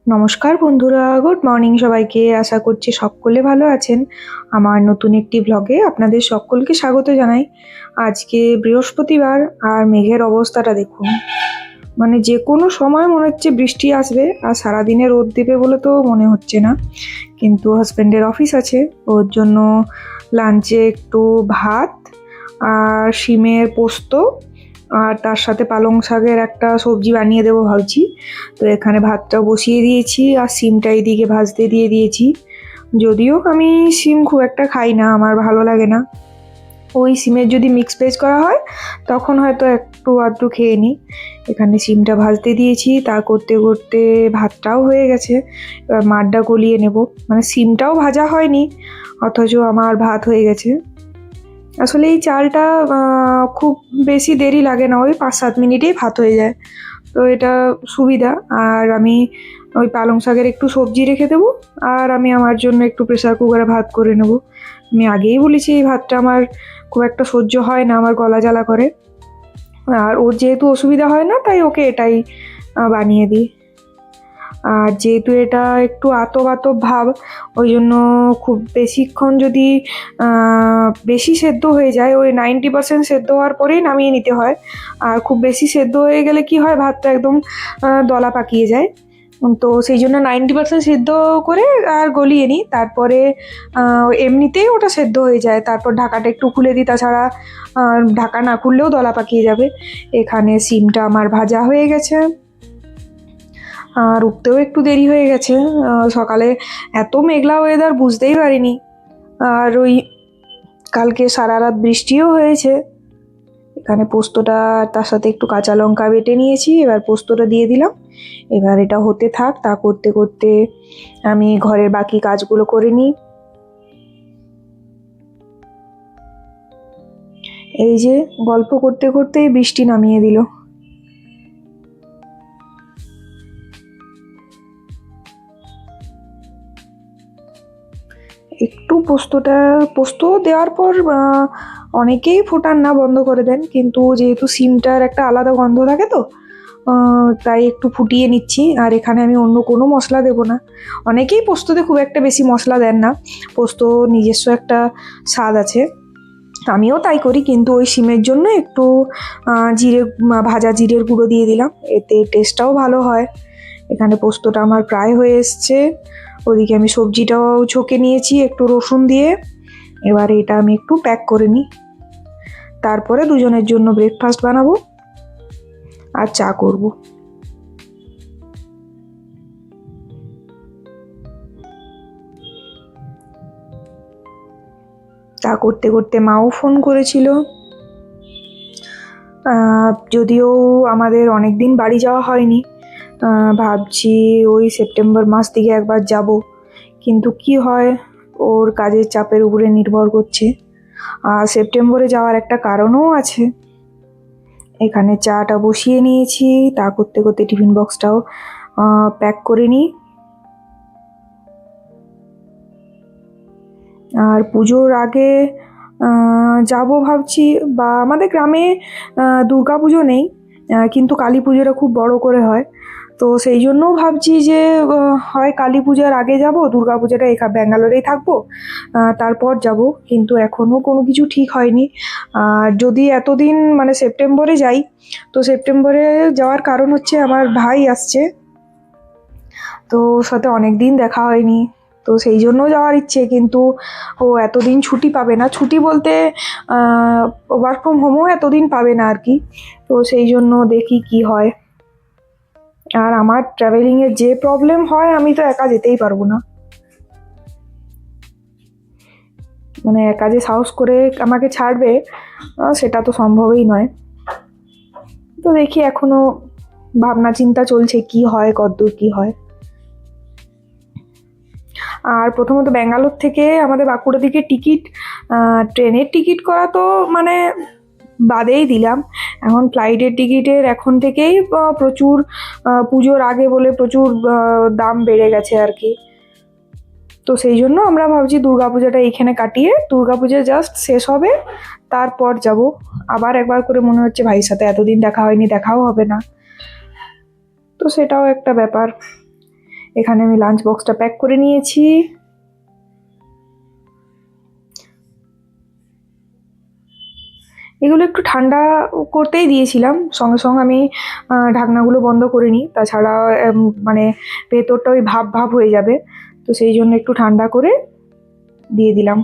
নমস্কার বন্ধুরা, good morning সবাইকে। আশা করছি সকলে ভালো আছেন। আমার নতুন একটি ব্লগে আপনাদের সকলকে স্বাগত জানাই। আজকে বৃহস্পতিবার আর মেঘের অবস্থাটা দেখুন, মানে যে কোনো সময় মনে হচ্ছে বৃষ্টি আসবে, আর সারাদিনে রোদ দেবে বলে তো মনে হচ্ছে না। কিন্তু হাজব্যান্ডের অফিস আছে, ওর জন্য লাঞ্চে একটু ভাত আর শিমের পোস্ত আর তার সাথে পালং শাকের একটা সবজি বানিয়ে দেবো ভাবছি। তো এখানে ভাতটা বসিয়ে দিয়েছি আর শিমটা এদিকে ভাজতে দিয়ে দিয়েছি। যদিও আমি শিম খুব একটা খাই না, আমার ভালো লাগে না। ওই শিমের যদি মিক্স ভেজ করা হয় তখন হয়তো একটু আধটু খেয়ে নিই। এখানে শিমটা ভাজতে দিয়েছি, তা করতে করতে ভাতটাও হয়ে গেছে। এবার মাঠটা গলিয়ে নেব, মানে শিমটাও ভাজা হয়নি অথচ আমার ভাত হয়ে গেছে। আসলে এই চালটা খুব বেশি দেরি লাগে না, ওই 5-7 মিনিটেই ভাত হয়ে যায়। তো এটা সুবিধা। আর আমি ওই পালং শাকের একটু সবজি রেখে দেবো, আর আমি আমার জন্য একটু প্রেসার কুকারে ভাত করে নেব। আমি আগেই বলেছি এই ভাতটা আমার খুব একটা সহ্য হয় না, আমার গলা জ্বালা করে। আর ওর যেহেতু অসুবিধা হয় না তাই ওকে এটাই বানিয়ে দিই। আর যেহেতু এটা একটু আতপ আতপ ভাব, ওই জন্য খুব বেশিক্ষণ যদি বেশি সেদ্ধ হয়ে যায়, ওই 90% সেদ্ধ হওয়ার পরেই নামিয়ে নিতে হয়। আর খুব বেশি সেদ্ধ হয়ে গেলে কি হয়, ভাতটা একদম দলা পাকিয়ে যায়। তো সেই জন্য 90% সেদ্ধ করে আর গলিয়ে নিই, তারপরে এমনিতেই ওটা সেদ্ধ হয়ে যায়। তারপর ঢাকাটা একটু খুলে দিই, তাছাড়া ঢাকা না খুললেও দলা পাকিয়ে যাবে। এখানে সিমটা আমার ভাজা হয়ে গেছে, আর উঠতেও একটু দেরি হয়ে গেছে। সকালে এত মেঘলা ওয়েদার বুঝতেই পারিনি। আর ওই কালকে সারা রাত বৃষ্টিও হয়েছে। এখানে পোস্তটা, তার সাথে একটু কাঁচা লঙ্কা বেটে নিয়েছি, এবার পোস্তটা দিয়ে দিলাম। এবার এটা হতে থাক, তা করতে করতে আমি ঘরের বাকি কাজগুলো করে নিই। এই যে গল্প করতে করতেই বৃষ্টি নামিয়ে দিল। একটু পোস্ত দেওয়ার পর অনেকেই ফোটান না, বন্ধ করে দেন, কিন্তু যেহেতু সিমটার একটা আলাদা গন্ধ থাকে তো তাই একটু ফুটিয়ে নিচ্ছি। আর এখানে আমি অন্য কোনো মশলা দেব না। অনেকেই পোস্ততে খুব একটা বেশি মশলা দেন না, পোস্ত নিজস্ব একটা স্বাদ আছে, আমিও তাই করি। কিন্তু ওই শিমের জন্য একটু ভাজা জিরের গুঁড়ো দিয়ে দিলাম, এতে টেস্টটাও ভালো হয়। এখানে পোস্তটা আমার প্রায় হয়ে এসছে। ওদিকে আমি সবজিটাও ছকে নিয়েছি একটু রসুন দিয়ে। এবার এটা আমি একটু প্যাক করে নিই, তারপরে দুজনের জন্য ব্রেকফাস্ট বানাবো আর চা করব। তা করতে করতে মাও ফোন করেছিল। যদিও আমাদের অনেক দিন বাড়ি যাওয়া হয়নি, ভাবছি ওই সেপ্টেম্বর মাস দিকে একবার যাব, কিন্তু কি হয় ওর কাজের চাপের উপরে নির্ভর করছে। আর সেপ্টেম্বরে যাওয়ার একটা কারণও আছে। এখানে চাটা বসিয়ে নিয়েছি, তা করতে করতে টিফিন বক্সটাও প্যাক করে নিই। আর পুজোর আগে যাব ভাবছি, বা আমাদের গ্রামে দুর্গা পুজো নেই, কিন্তু কালী পুজোটা খুব বড় করে হয়। তো সেই জন্যও ভাবছি যে হয় কালী পূজার আগে যাব, দুর্গা পুজোটা ব্যাঙ্গালোরেই থাকবো, তারপর যাব। কিন্তু এখনও কোনো কিছু ঠিক হয়নি। আর যদি এতদিন মানে সেপ্টেম্বরে যাই, তো সেপ্টেম্বরে যাওয়ার কারণ হচ্ছে আমার ভাই আসছে, তো ওর সাথে অনেক দিন দেখা হয়নি, তো সেই জন্য যাওয়ার ইচ্ছে। কিন্তু ও এতদিন ছুটি পাবে না, ছুটি বলতে ওয়ার্ক ফ্রম হোমও এতদিন পাবে না আর কি। তো সেই জন্য দেখি কি হয়। আর আমার ট্রাভেলিংয়ের যে প্রবলেম হয়, আমি তো একা যেতেই পারবো না, মানে একা যে সাহস করে আমাকে ছাড়বে সেটা তো সম্ভবই নয়। তো দেখি, এখনো ভাবনা চিন্তা চলছে কি হয়, কতদূর কি হয়। আর প্রথমত ব্যাঙ্গালোর থেকে আমাদের বাঁকুড়া দিকে ট্রেনের টিকিট করা তো মানে বাদেই দিলাম। এখন ফ্লাইটের টিকিটের এখন থেকেই প্রচুর, পুজোর আগে বলে প্রচুর দাম বেড়ে গেছে আর কি। তো সেই জন্য আমরা ভাবছি দুর্গাপূজাটা এইখানে কাটিয়ে দুর্গাপূজা জাস্ট শেষ হবে তারপর যাব। আবার একবার করে মনে হচ্ছে ভাইয়ের সাথে এতদিন দেখা হয়নি, দেখাও হবে না, তো সেটাও একটা ব্যাপার। এখানে আমি লাঞ্চ বক্সটা প্যাক করে নিয়েছি। এগুলো একটু ঠান্ডা করতেই দিয়েছিলাম, সঙ্গে সঙ্গে আমি ঢাকনাগুলো বন্ধ করে নিই, তাছাড়া মানে ভেতরটা ওই ভাপ ভাপ হয়ে যাবে, তো সেই জন্য একটু ঠান্ডা করে দিয়ে দিলাম।